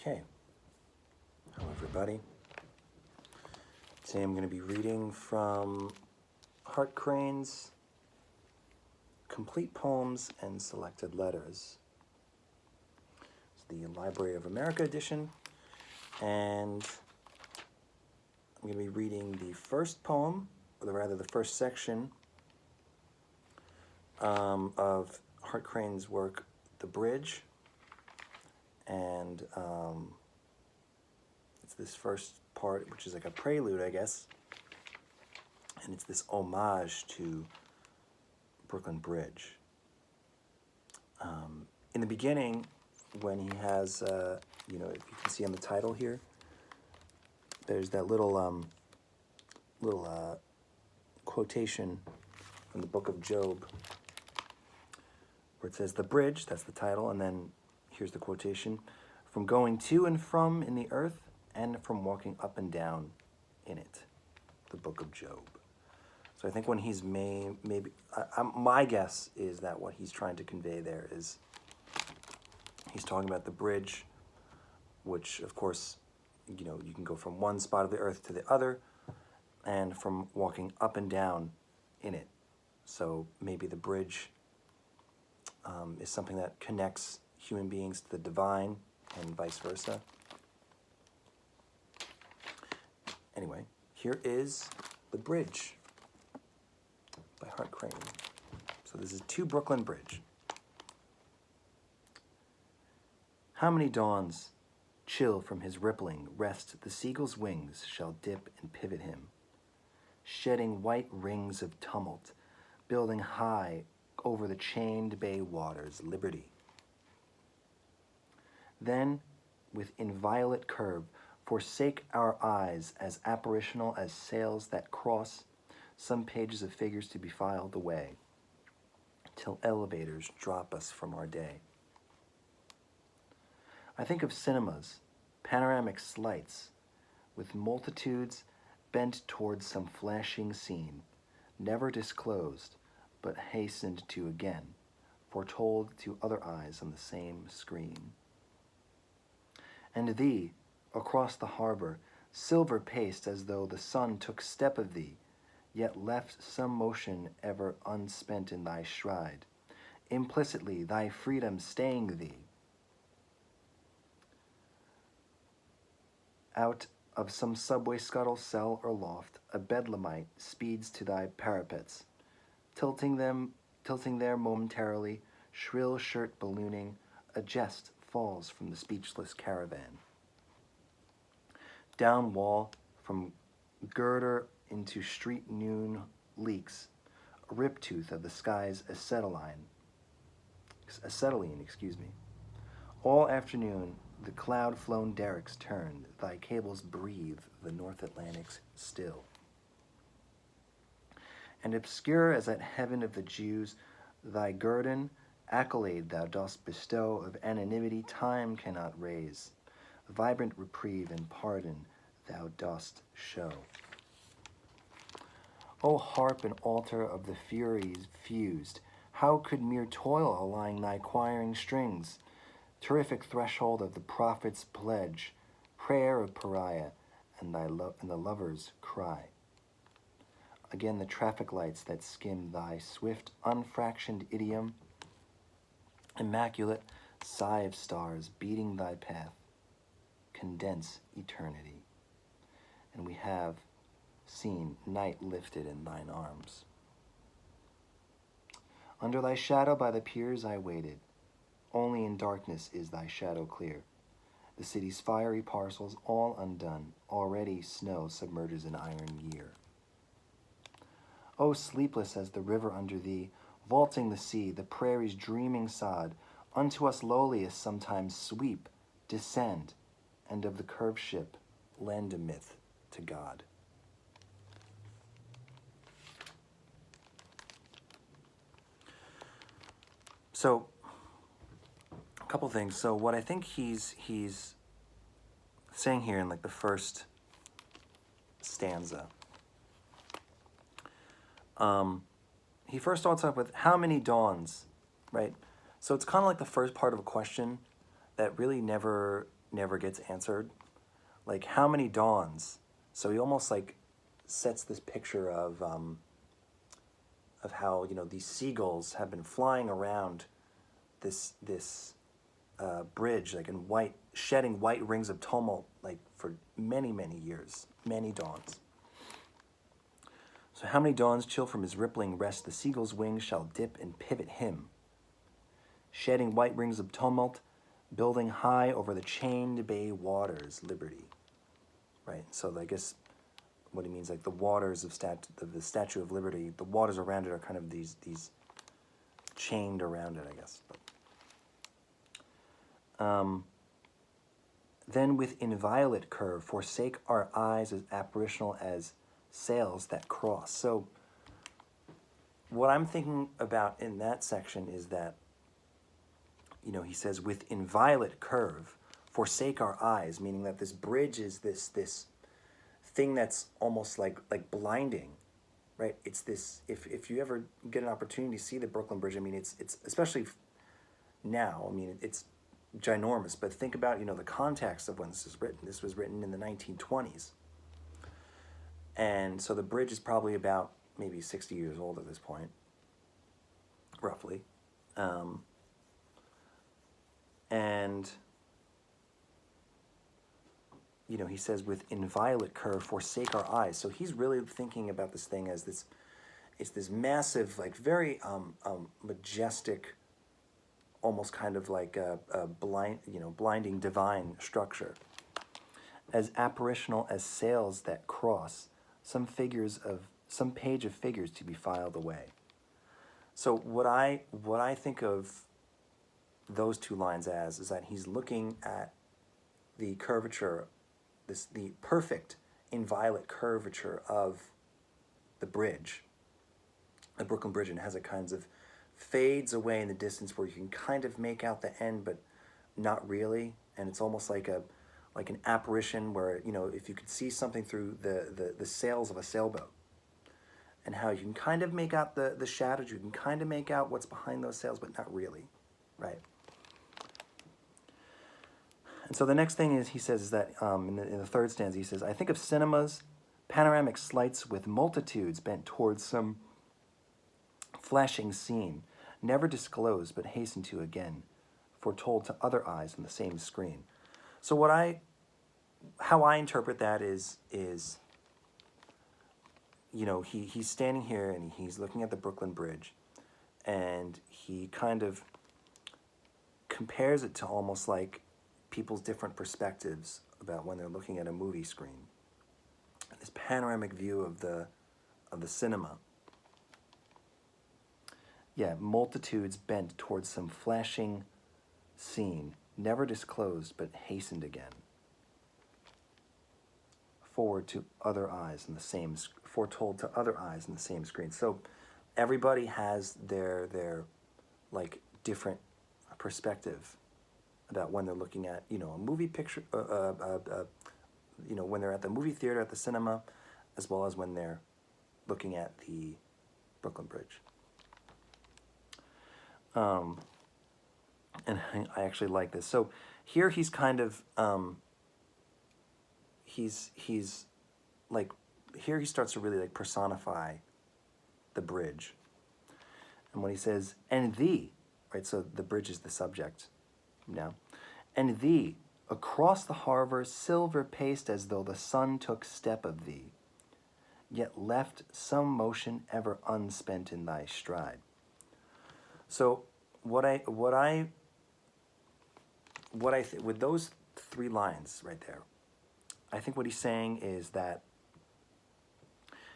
Okay, hello everybody. Today I'm going to be reading from Hart Crane's Complete Poems and Selected Letters. It's the Library of America edition, and I'm going to be reading the first poem, or rather the first section of Hart Crane's work, The Bridge, and it's this first part, which is like a prelude, I guess, and it's this homage to Brooklyn Bridge. In the beginning, when he has, if you can see on the title here, there's that little quotation from the book of Job, where it says, "The bridge," that's the title, and then here's the quotation, "from going to and from in the earth, and from walking up and down in it," the book of Job. So I think when he's my guess is that what he's trying to convey there is he's talking about the bridge, which of course, you can go from one spot of the earth to the other, and from walking up and down in it. So maybe the bridge is something that connects human beings to the divine and vice versa. Anyway, here is The Bridge by Hart Crane. So this is To Brooklyn Bridge. How many dawns, chill from his rippling rest, the seagull's wings shall dip and pivot him, shedding white rings of tumult, building high over the chained bay waters liberty. Then, with inviolate curve, forsake our eyes as apparitional as sails that cross some pages of figures to befoul the way, till elevators drop us from our day. I think of cinemas, panoramic slights, with multitudes bent towards some flashing scene, never disclosed, but hastened to again, foretold to other eyes on the same screen. And thee, across the harbor, silver-paced as though the sun took step of thee, yet left some motion ever unspent in thy stride, implicitly thy freedom staying thee. Out of some subway scuttle, cell, or loft, a bedlamite speeds to thy parapets, tilting there momentarily, shrill shirt ballooning, a jest falls from the speechless caravan. Down wall, from girder into street noon leaks, a rip-tooth of the sky's acetylene. All afternoon, the cloud-flown derricks turned, thy cables breathe the North Atlantic's still. And obscure as that heaven of the Jews, thy guerdon, accolade thou dost bestow of anonymity time cannot raise, vibrant reprieve and pardon thou dost show. O harp and altar of the Furies fused, how could mere toil align thy choiring strings? Terrific threshold of the prophet's pledge, prayer of pariah, and the lover's cry. Again the traffic lights that skim thy swift, unfractioned idiom, immaculate sigh of stars beating thy path, condense eternity. And we have seen night lifted in thine arms. Under thy shadow by the piers I waited. Only in darkness is thy shadow clear. The city's fiery parcels all undone, already snow submerges an iron year. O sleepless as the river under thee, vaulting the sea, the prairie's dreaming sod, unto us lowliest sometimes sweep, descend, and of the curved ship lend a myth to God. So, a couple things. So what I think he's saying here in like the first stanza, he first starts off with how many dawns, right? So it's kind of like the first part of a question that really never never gets answered. Like, how many dawns? So he almost like sets this picture of how, you know, these seagulls have been flying around this bridge, like in white, shedding white rings of tumult, like for many, many years, many dawns. So how many dawns chill from his rippling rest the seagull's wings shall dip and pivot him, shedding white rings of tumult, building high over the chained bay waters, liberty. Right, so I guess what he means, like the waters of the Statue of Liberty, the waters around it are kind of these chained around it, I guess. But, then with inviolate curve forsake our eyes as apparitional as sails that cross. So what I'm thinking about in that section is that, you know, he says with inviolate curve forsake our eyes, meaning that this bridge is this thing that's almost like blinding, right? It's this, if you ever get an opportunity to see the Brooklyn Bridge, I mean, it's especially now, I mean, it's ginormous, but think about, you know, the context of when this is written. This was written in the 1920s. And so the bridge is probably about maybe 60 years old at this point, roughly. And, you know, he says, with inviolate curve, forsake our eyes. So he's really thinking about this thing as this, it's this massive, like very majestic, almost kind of like a blinding divine structure. As apparitional as sails that cross, some page of figures to be filed away. So what I think of those two lines as is that he's looking at the curvature, the perfect inviolate curvature of the bridge, the Brooklyn Bridge, and has a kinds of fades away in the distance where you can kind of make out the end, but not really. And it's almost like an apparition where, you know, if you could see something through the sails of a sailboat, and how you can kind of make out the shadows, you can kind of make out what's behind those sails, but not really, right? And so the next thing is, he says, is that in the third stanza, he says, I think of cinemas, panoramic slights with multitudes bent towards some flashing scene, never disclosed but hastened to again, foretold to other eyes on the same screen. So how I interpret that is you know, he's standing here and he's looking at the Brooklyn Bridge, and he kind of compares it to almost like people's different perspectives about when they're looking at a movie screen. This panoramic view of the cinema. Yeah, multitudes bent towards some flashing scene, never disclosed but hastened again. Foretold to other eyes in the same screen. So everybody has their like different perspective about when they're looking at, you know, a movie picture, you know, when they're at the movie theater, at the cinema, as well as when they're looking at the Brooklyn Bridge. And I actually like this. So here he's kind of, he's like, here he starts to really like personify the bridge. And when he says, and thee, right, so the bridge is the subject now, and thee, across the harbor, silver paced as though the sun took step of thee, yet left some motion ever unspent in thy stride. So with those three lines right there, I think what he's saying is that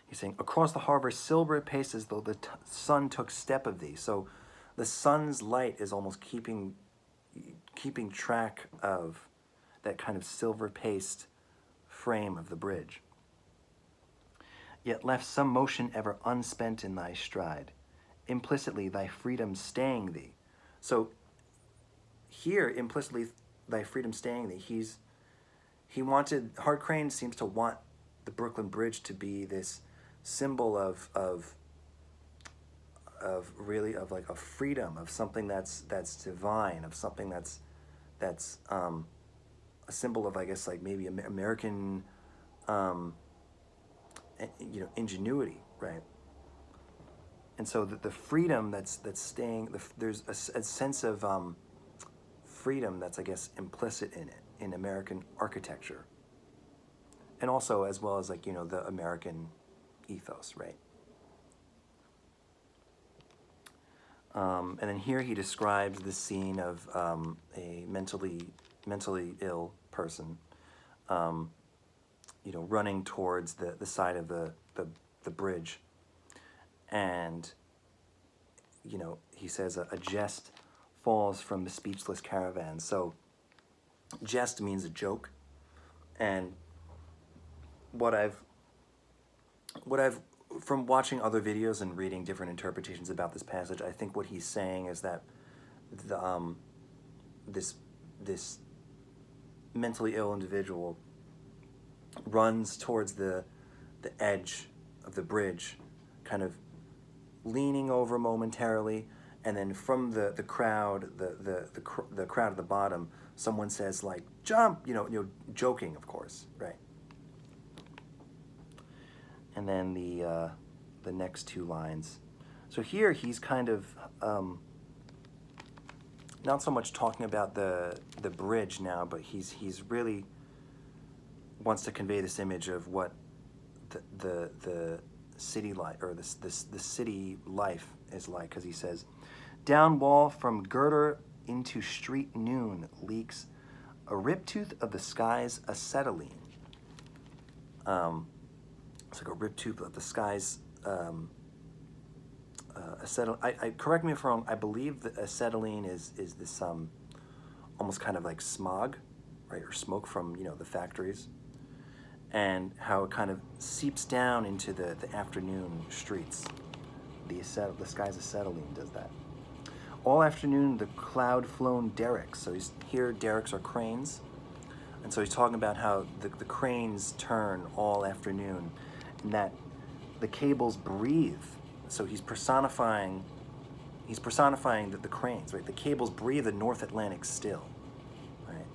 he's saying, across the harbor, silver paced as though the sun took step of thee. So the sun's light is almost keeping track of that kind of silver paced frame of the bridge. Yet left some motion ever unspent in thy stride, implicitly thy freedom staying thee. So here, implicitly thy freedom staying thee, Hart Crane seems to want the Brooklyn Bridge to be this symbol of really of like a freedom, of something that's divine, of something that's a symbol of, I guess, like maybe American, ingenuity, right? And so the freedom that's staying, there's a sense of freedom that's, I guess, implicit in it, in American architecture, and also as well as, like, the American ethos, right? And then here he describes the scene of a mentally ill person, running towards the side of the bridge, and he says a jest falls from the speechless caravan. So jest means a joke, and what I've from watching other videos and reading different interpretations about this passage, I think what he's saying is that the this mentally ill individual runs towards the edge of the bridge, kind of leaning over momentarily, and then from the crowd, the crowd at the bottom, someone says, like, jump, joking, of course, right? And then the next two lines. So here he's kind of not so much talking about the bridge now, but he's really wants to convey this image of what the city life, or the city life is like, because he says, down wall from girder into street noon leaks a riptooth of the sky's acetylene. It's like a riptooth of the sky's acetylene. I correct me if I'm wrong. I believe that acetylene is this almost kind of like smog, right, or smoke from the factories, and how it kind of seeps down into the afternoon streets. The sky's acetylene does that. All afternoon, the cloud-flown derricks. So derricks are cranes, and so he's talking about how the cranes turn all afternoon, and that the cables breathe. So he's personifying the cranes, right? The cables breathe the North Atlantic still, right?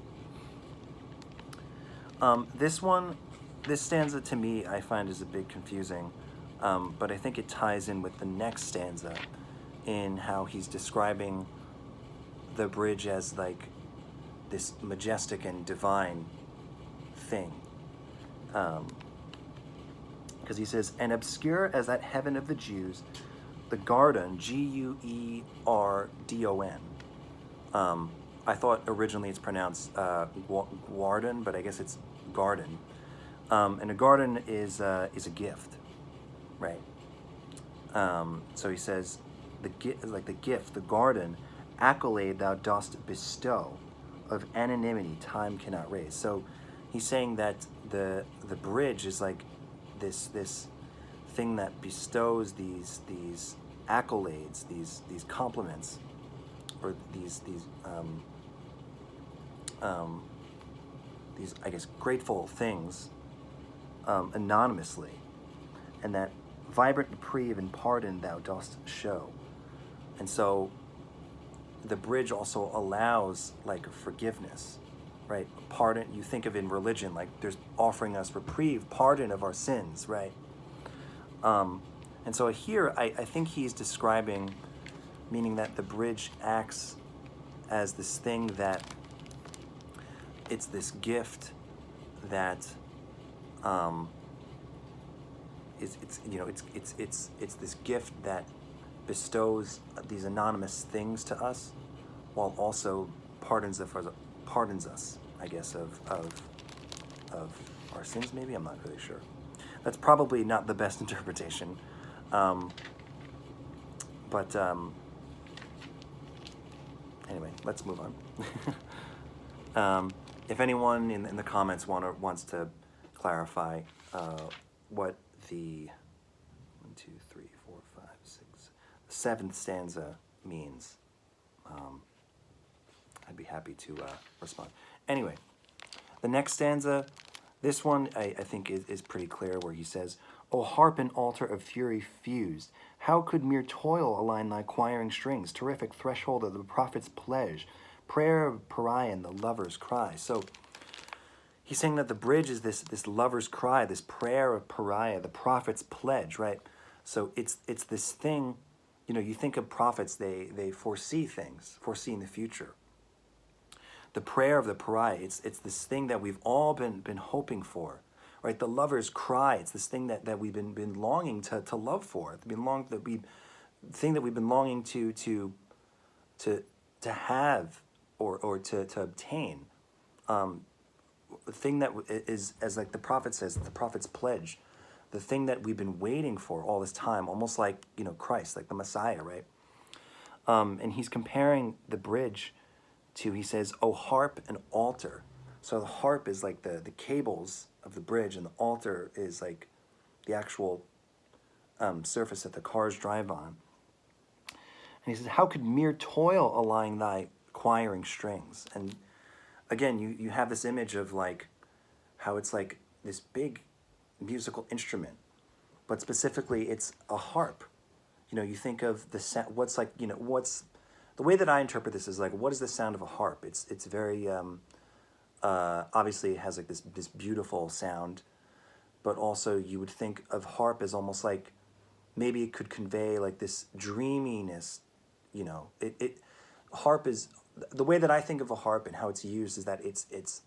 This stanza to me, I find, is a bit confusing, but I think it ties in with the next stanza, in how he's describing the bridge as like this majestic and divine thing. Because he says, and obscure as that heaven of the Jews, the garden, Guerdon. I thought originally it's pronounced Guardon, but I guess it's garden. And a garden is a gift, right? So he says, the gift, the garden, accolade thou dost bestow, of anonymity time cannot raise. So he's saying that the bridge is like this thing that bestows these accolades, these compliments, or these I guess grateful things anonymously, and that vibrant reprieve and pardon thou dost show. And so the bridge also allows like forgiveness, right? Pardon, you think of in religion, like there's offering us reprieve, pardon of our sins, right? And so here I think he's describing, meaning that the bridge acts as this thing that it's this gift that it's this gift that bestows these anonymous things to us, while also pardons us, I guess, of our sins. Maybe, I'm not really sure. That's probably not the best interpretation, but anyway, let's move on. If anyone in the comments wants to clarify what the 7th stanza means, I'd be happy to respond. Anyway, the next stanza, this one I think is pretty clear, where he says, O harp and altar of fury fused, how could mere toil align thy choiring strings, terrific threshold of the prophet's pledge, prayer of Parian, the lover's cry. So he's saying that the bridge is this lover's cry, this prayer of pariah, the prophet's pledge, right? So it's this thing, you know, you think of prophets, they foresee things, foreseeing the future. The prayer of the pariah, it's this thing that we've all been hoping for, right? The lover's cry, it's this thing that we've been longing to love for, thing that we've been longing to have or to obtain. The thing that is, as like the prophet says, the prophet's pledge, the thing that we've been waiting for all this time, almost like, you know, Christ, like the Messiah, right? And he's comparing the bridge to, he says, "Oh, harp and altar." So the harp is like the cables of the bridge, and the altar is like the actual surface that the cars drive on. And he says, "How could mere toil align thy choiring strings?" And again, you have this image of like how it's like this big musical instrument, but specifically it's a harp. You know, you think of the sound, what's like, you know, what's the way that I interpret this is like, what is the sound of a harp? It's very obviously it has like this beautiful sound, but also you would think of harp as almost like maybe it could convey like this dreaminess. You know, harp is the way that I think of a harp and how it's used is that it's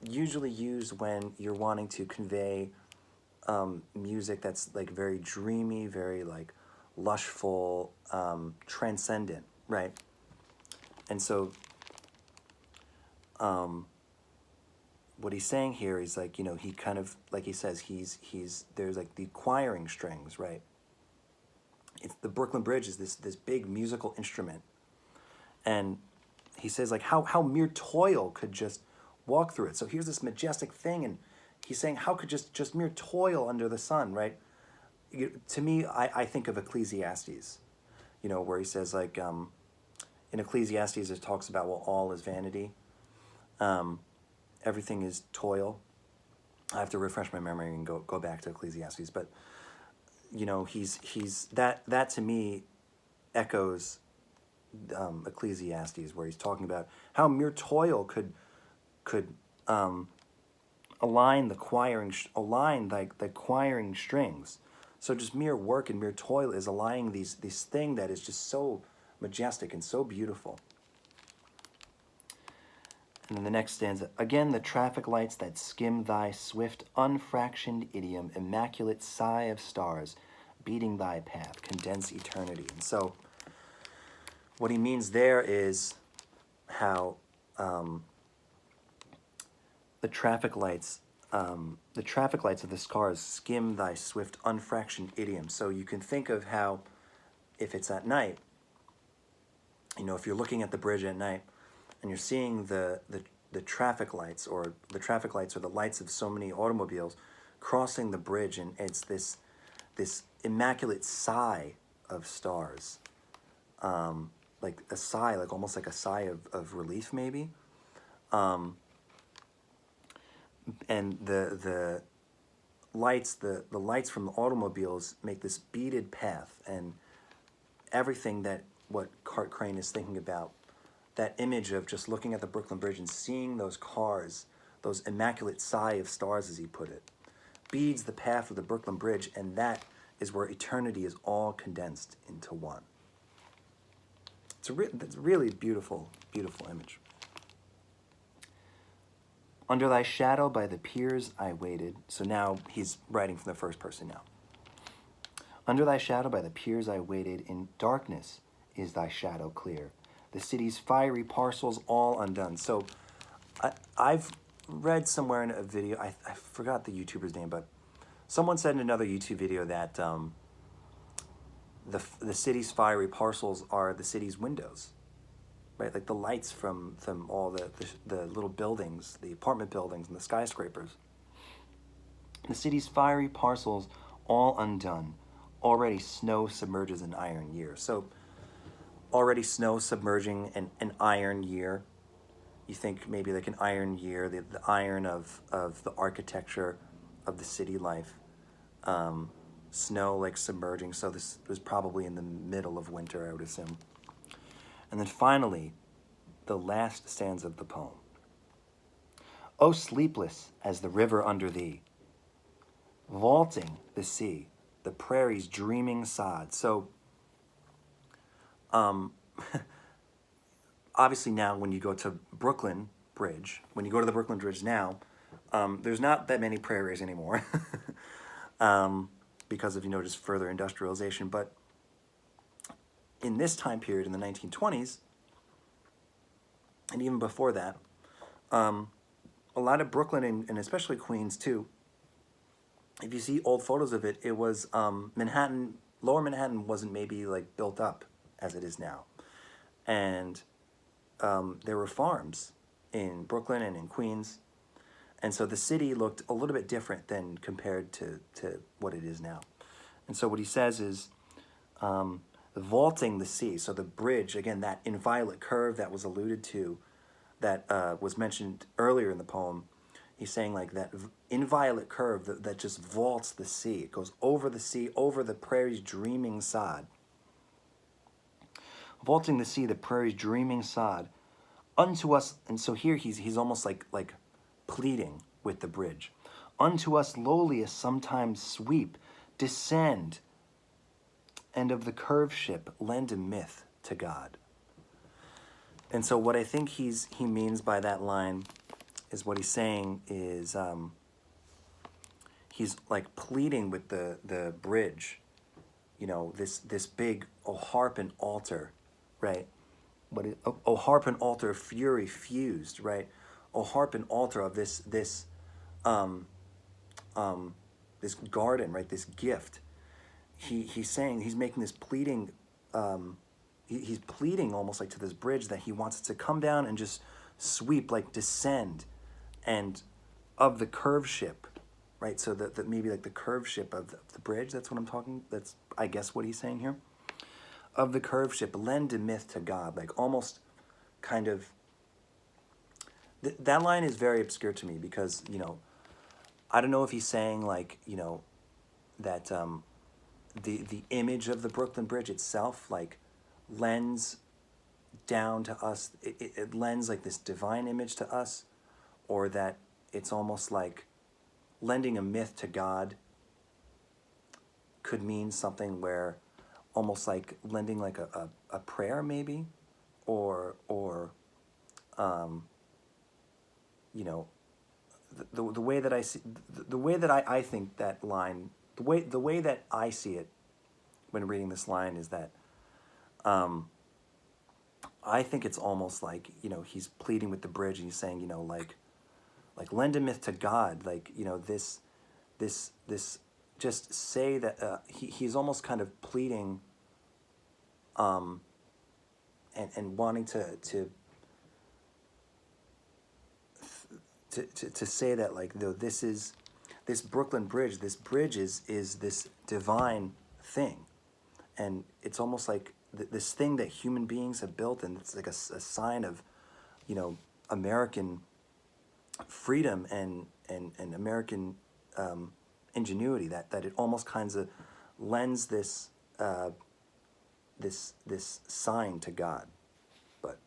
usually used when you're wanting to convey music that's like very dreamy, very like lushful, transcendent, right? And so what he's saying here is like, you know, he kind of, like he says, he's there's like the choiring strings, right? It's the Brooklyn Bridge is this big musical instrument. And he says like how mere toil could just walk through it. So here's this majestic thing, and he's saying how could just mere toil under the sun, right? To me, I think of Ecclesiastes, you know, where he says like in Ecclesiastes it talks about, well, all is vanity, everything is toil. I have to refresh my memory and go back to Ecclesiastes, but you know, he's that to me echoes Ecclesiastes, where he's talking about how mere toil could align the choiring strings. So just mere work and mere toil is aligning this thing that is just so majestic and so beautiful. And then the next stanza, "Again the traffic lights that skim thy swift, unfractioned idiom, immaculate sigh of stars, beating thy path, condense eternity." And so what he means there is how the traffic lights of the cars skim thy swift, unfractioned idiom. So you can think of how, if it's at night, you know, if you're looking at the bridge at night and you're seeing the traffic lights, or the traffic lights are the lights of so many automobiles crossing the bridge, and it's this immaculate sigh of stars, like a sigh, like almost like a sigh of relief maybe. And the lights from the automobiles make this beaded path, and everything that what Hart Crane is thinking about, that image of just looking at the Brooklyn Bridge and seeing those cars, those immaculate sigh of stars, as he put it, beads the path of the Brooklyn Bridge, and that is where eternity is all condensed into one. It's a really beautiful, beautiful image. "Under thy shadow by the piers I waited." So now he's writing from the first person now. "Under thy shadow by the piers I waited, in darkness is thy shadow clear, the city's fiery parcels all undone." So I've read somewhere in a video, I forgot the YouTuber's name, but someone said in another YouTube video that the city's fiery parcels are the city's windows, right? Like the lights from all the little buildings, the apartment buildings and the skyscrapers. "The city's fiery parcels all undone, already snow submerges an iron year." So already snow submerging an iron year. You think maybe like an iron year, the iron of the architecture of the city life. Snow like submerging, so this was probably in the middle of winter, I would assume. And then finally, the last stanza of the poem. O sleepless as the river under thee, vaulting the sea, the prairie's dreaming sod. So, obviously now when you go to Brooklyn Bridge, when you go to the Brooklyn Bridge now, there's not that many prairies anymore because of, just further industrialization. But in this time period, in the 1920s, and even before that, a lot of Brooklyn and especially Queens too, if you see old photos of it, it was Manhattan, lower Manhattan wasn't maybe like built up as it is now. And there were farms in Brooklyn and in Queens. And so the city looked a little bit different than compared to what it is now. And so what he says is vaulting the sea. So the bridge, again, that inviolate curve that was alluded to, that was mentioned earlier in the poem, he's saying like that inviolate curve that just vaults the sea. It goes over the sea, over the prairie's dreaming sod. Vaulting the sea, the prairie's dreaming sod, unto us. And so here he's almost like pleading with the bridge. Unto us lowliest sometimes sweep, descend, and of the curved ship lend a myth to God. And so what I think he means by that line is what he's saying is he's like pleading with the bridge, this big harp and altar, right? O harp and altar of fury fused, right? O harp and altar of this garden, right? This gift. He's saying, he's making this pleading, he's pleading almost like to this bridge that he wants it to come down and just sweep, like descend, and of the curved ship, right? So that maybe like the curved ship of the bridge, that's what I'm talking, that's I guess what he's saying here. Of the curved ship, lend a myth to God, like almost kind of, that line is very obscure to me because, I don't know if he's saying like, that the image of the Brooklyn Bridge itself like lends down to us, it lends like this divine image to us, or that it's almost like lending a myth to God could mean something where almost like lending like a prayer maybe, or the way that I see, the way that I think that line, the way that I see it when reading this line is that I think it's almost like, he's pleading with the bridge and he's saying, like lend a myth to God, like, this just say that he's almost kind of pleading and wanting to say that like this Brooklyn Bridge, this bridge is this divine thing, and it's almost like this thing that human beings have built, and it's like a sign of American freedom and American ingenuity, that it almost kind of lends this this sign to God. But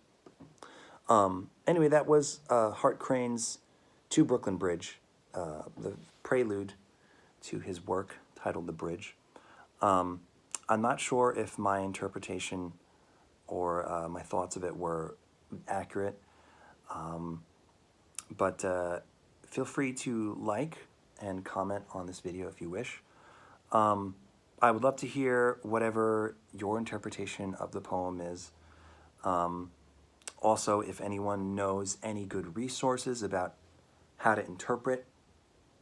anyway, that was Hart Crane's To Brooklyn Bridge, the prelude to his work titled The Bridge. I'm not sure if my interpretation or my thoughts of it were accurate, but feel free to like and comment on this video if you wish. I would love to hear whatever your interpretation of the poem is. Also, if anyone knows any good resources about how to interpret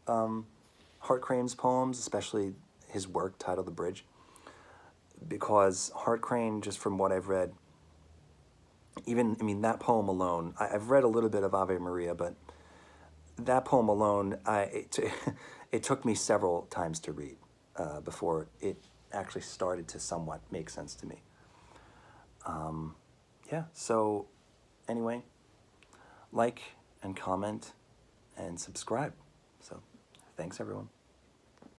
Hart Crane's poems, especially his work titled The Bridge, because Hart Crane, just from what I've read, that poem alone, I've read a little bit of Ave Maria, but that poem alone, it took me several times to read before it actually started to somewhat make sense to me. Yeah, so anyway, like and comment and subscribe. So thanks, everyone.